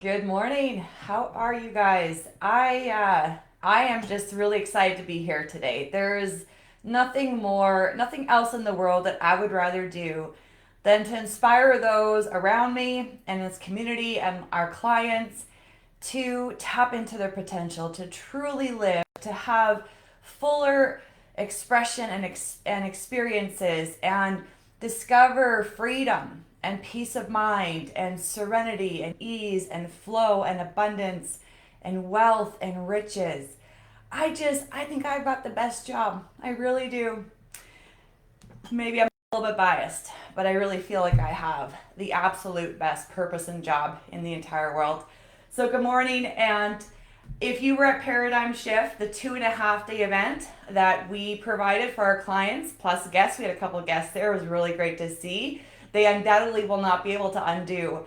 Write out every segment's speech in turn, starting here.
Good morning. How are you guys? I am just really excited to be here today. There is nothing else in the world that I would rather do than to inspire those around me and this community and our clients to tap into their potential, to truly live, to have fuller expression and experiences and discover freedom and peace of mind and serenity and ease and flow and abundance and wealth and riches. I think I've got the best job. I really do. Maybe I'm a little bit biased, but I really feel like I have the absolute best purpose and job in the entire world. So, good morning. And if you were at Paradigm Shift, the 2.5 day event that we provided for our clients, plus guests, we had a couple of guests there. It was really great to see. They undoubtedly will not be able to undo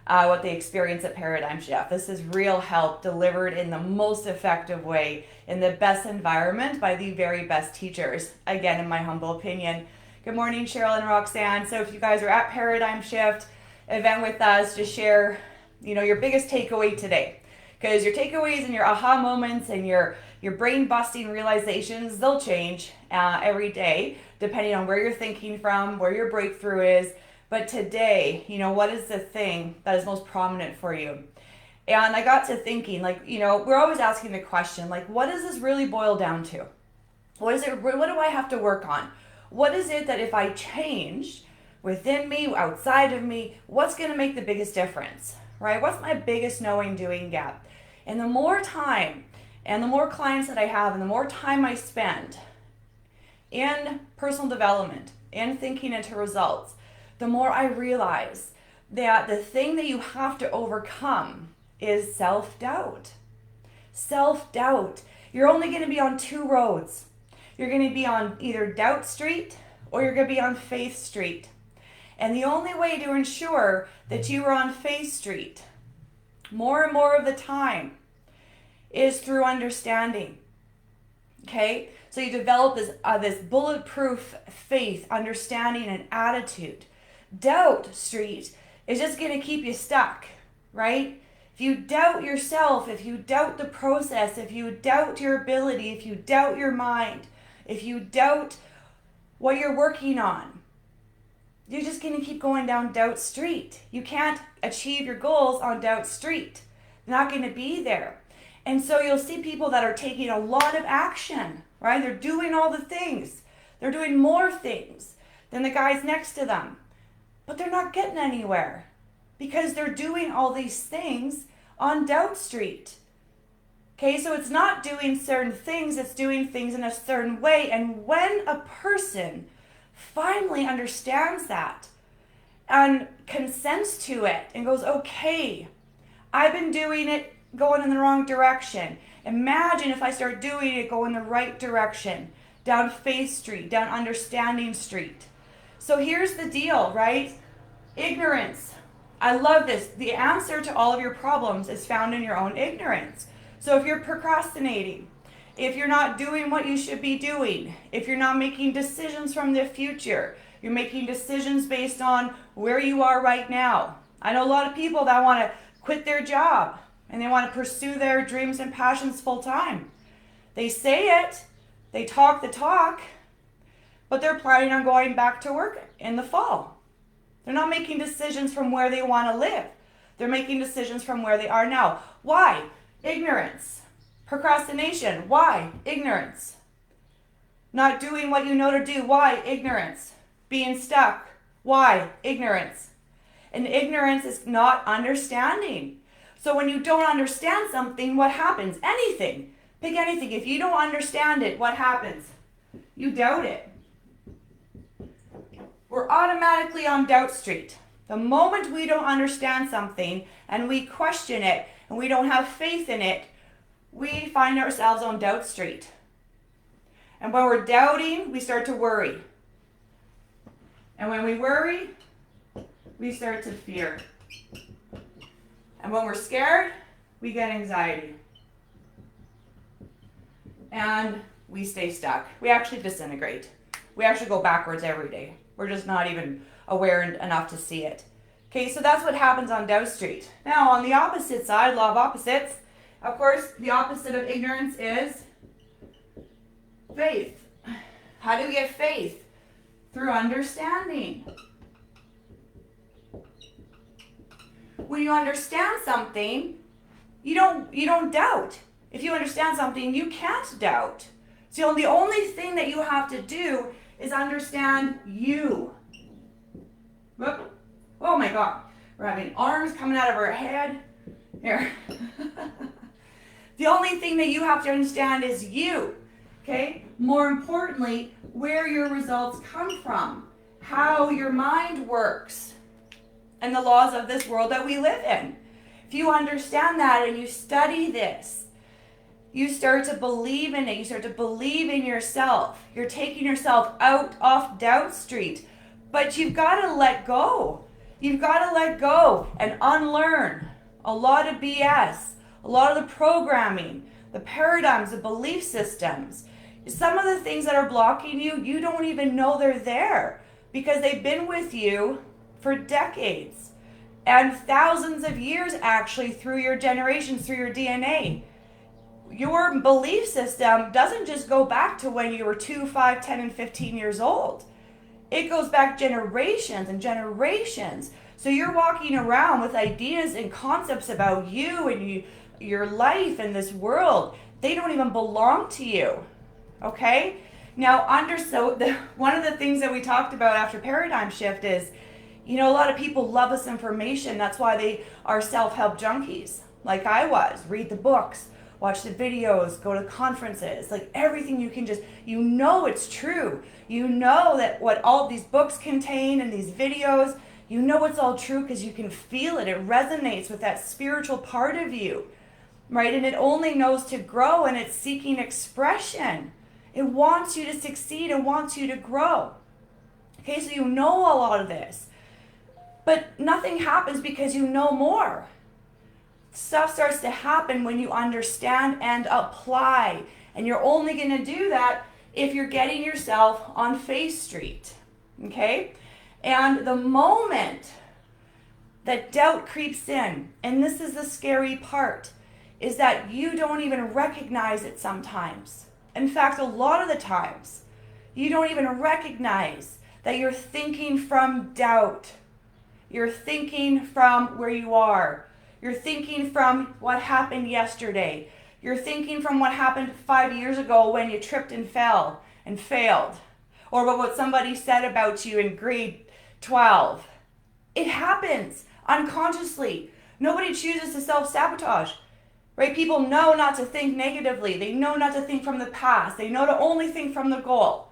what they experience at Paradigm Shift. This is real help delivered in the most effective way, in the best environment by the very best teachers, again, in my humble opinion. Good morning, Cheryl and Roxanne. So if you guys are at Paradigm Shift event with us, just share, your biggest takeaway today. Because your takeaways and your aha moments and your brain busting realizations, they'll change every day, depending on where you're thinking from, where your breakthrough is. But today, what is the thing that is most prominent for you? And I got to thinking, we're always asking the question, what does this really boil down to? What do I have to work on? What is it that if I change within me, outside of me, what's going to make the biggest difference, right? What's my biggest knowing doing gap? And the more time and the more clients that I have and the more time I spend in personal development and thinking into results, the more I realize that the thing that you have to overcome is self-doubt. Self-doubt. You're only going to be on two roads. You're going to be on either doubt street or you're going to be on faith street. And the only way to ensure that you are on faith street more and more of the time is through understanding. Okay? So you develop this bulletproof faith, understanding, and attitude. Doubt street is just going to keep you stuck, right? If you doubt yourself, if you doubt the process, if you doubt your ability, if you doubt your mind, if you doubt what you're working on, you're just going to keep going down doubt street. You can't achieve your goals on doubt street. They're not going to be there. And so you'll see people that are taking a lot of action, right? They're doing all the things. They're doing more things than the guys next to them. But they're not getting anywhere because they're doing all these things on doubt street. Okay, so it's not doing certain things, it's doing things in a certain way. And when a person finally understands that and consents to it and goes, okay, I've been doing it going in the wrong direction. Imagine if I start doing it go in the right direction, down Faith Street, down Understanding Street. So here's the deal, right? Ignorance. I love this. The answer to all of your problems is found in your own ignorance. So if you're procrastinating, if you're not doing what you should be doing, if you're not making decisions from the future, you're making decisions based on where you are right now. I know a lot of people that want to quit their job and they want to pursue their dreams and passions full time. They say it, they talk the talk, but they're planning on going back to work in the fall. They're not making decisions from where they want to live. They're making decisions from where they are now. Why? Ignorance. Procrastination. Why? Ignorance. Not doing what you know to do. Why? Ignorance. Being stuck. Why? Ignorance. And ignorance is not understanding. So when you don't understand something, what happens? Anything. Pick anything. If you don't understand it, what happens? You doubt it. We're automatically on doubt street. The moment we don't understand something and we question it and we don't have faith in it, we find ourselves on doubt street. And when we're doubting, we start to worry. And when we worry, we start to fear. And when we're scared, we get anxiety. And we stay stuck. We actually disintegrate. We actually go backwards every day. We're just not even aware enough to see it. Okay, so that's what happens on Doubt Street. Now, on the opposite side, law of opposites, of course, the opposite of ignorance is faith. How do we get faith? Through understanding. When you understand something, you don't doubt. If you understand something, you can't doubt. So the only thing that you have to do is understand you. Whoop. Oh my God. We're having arms coming out of our head. Here. The only thing that you have to understand is you. Okay? More importantly, where your results come from, how your mind works, and the laws of this world that we live in. If you understand that and you study this, you start to believe in it. You start to believe in yourself. You're taking yourself out off Doubt Street. But you've got to let go. You've got to let go and unlearn a lot of BS, a lot of the programming, the paradigms, the belief systems. Some of the things that are blocking you, you don't even know they're there because they've been with you for decades and thousands of years, actually, through your generations, through your DNA. Your belief system doesn't just go back to when you were 2, 5, 10, and 15 years old. It goes back generations and generations. So you're walking around with ideas and concepts about you and your life and this world. They don't even belong to you. Okay? Now, one of the things that we talked about after paradigm shift is, a lot of people love this information. That's why they are self-help junkies, like I was. Read the books, watch the videos, go to conferences, like everything you can it's true. You know that what all these books contain and these videos, it's all true because you can feel it. It resonates with that spiritual part of you, right? And it only knows to grow and it's seeking expression. It wants you to succeed and wants you to grow. Okay, so a lot of this. But nothing happens because you know more. Stuff starts to happen when you understand and apply. And you're only going to do that if you're getting yourself on Faith Street. Okay? And the moment that doubt creeps in, and this is the scary part, is that you don't even recognize it sometimes. In fact, a lot of the times, you don't even recognize that you're thinking from doubt. You're thinking from where you are. You're thinking from what happened yesterday. You're thinking from what happened 5 years ago when you tripped and fell and failed. Or what somebody said about you in grade 12. It happens unconsciously. Nobody chooses to self-sabotage. Right? People know not to think negatively. They know not to think from the past. They know to only think from the goal.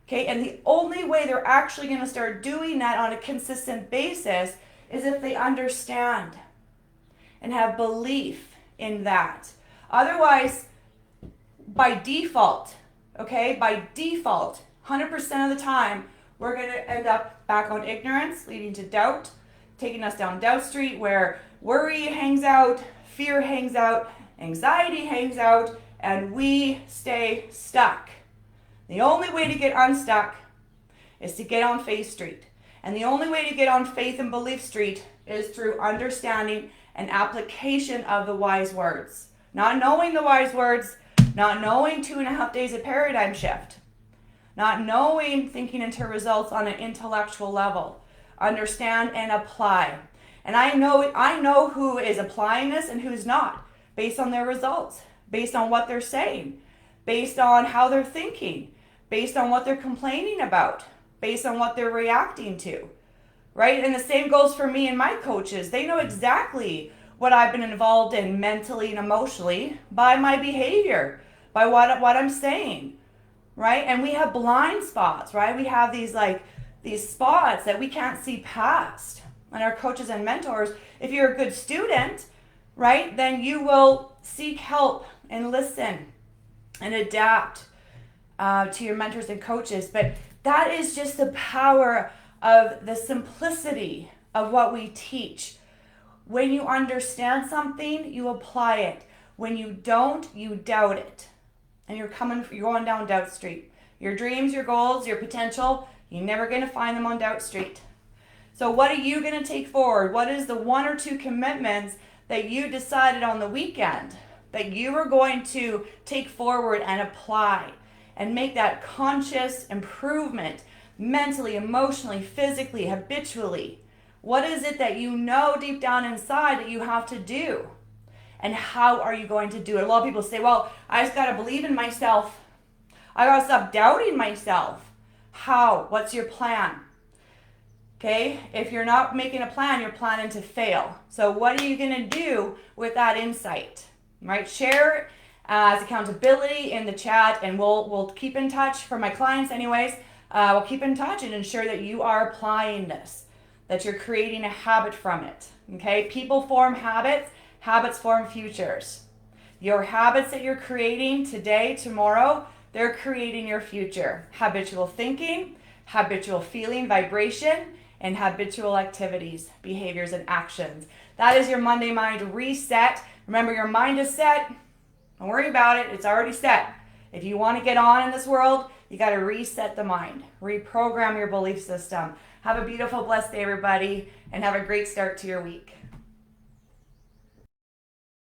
Okay? And the only way they're actually going to start doing that on a consistent basis is if they understand and have belief in that. Otherwise, by default, 100% of the time, we're going to end up back on ignorance, leading to doubt, taking us down Doubt Street where worry hangs out, fear hangs out, anxiety hangs out, and we stay stuck. The only way to get unstuck is to get on Faith Street. And the only way to get on Faith and Belief Street is through understanding and application of the wise words. Not knowing the wise words, not knowing 2.5 days of paradigm shift, not knowing thinking into results on an intellectual level. Understand and apply. And I know who is applying this and who's not, based on their results, based on what they're saying, based on how they're thinking, based on what they're complaining about, based on what they're reacting to, right? And the same goes for me and my coaches. They know exactly what I've been involved in mentally and emotionally by my behavior, by what I'm saying, right? And we have blind spots, right? We have these spots that we can't see past. And our coaches and mentors, if you're a good student, right, then you will seek help and listen and adapt to your mentors and coaches. But that is just the power of the simplicity of what we teach. When you understand something, you apply it. When you don't, you doubt it. And you're going down Doubt Street. Your dreams, your goals, your potential, you're never going to find them on Doubt Street. So what are you going to take forward? What is the 1 or 2 commitments that you decided on the weekend that you were going to take forward and apply and make that conscious improvement mentally, emotionally, physically, habitually? What is it that you know deep down inside that you have to do? And how are you going to do it? A lot of people say, well, I just got to believe in myself. I got to stop doubting myself. How? What's your plan? Okay, if you're not making a plan, you're planning to fail. So what are you going to do with that insight? Right? Share it as accountability in the chat, and we'll keep in touch. For my clients anyways, we'll keep in touch and ensure that you are applying this, that you're creating a habit from it. Okay, people form habits, habits form futures. Your habits that you're creating today, tomorrow, they're creating your future. Habitual thinking, habitual feeling, vibration, and habitual activities, behaviors, and actions. That is your Monday Mind Reset. Remember, your mind is set. Don't worry about it. It's already set. If you want to get on in this world, you got to reset the mind, reprogram your belief system. Have a beautiful, blessed day, everybody, and have a great start to your week.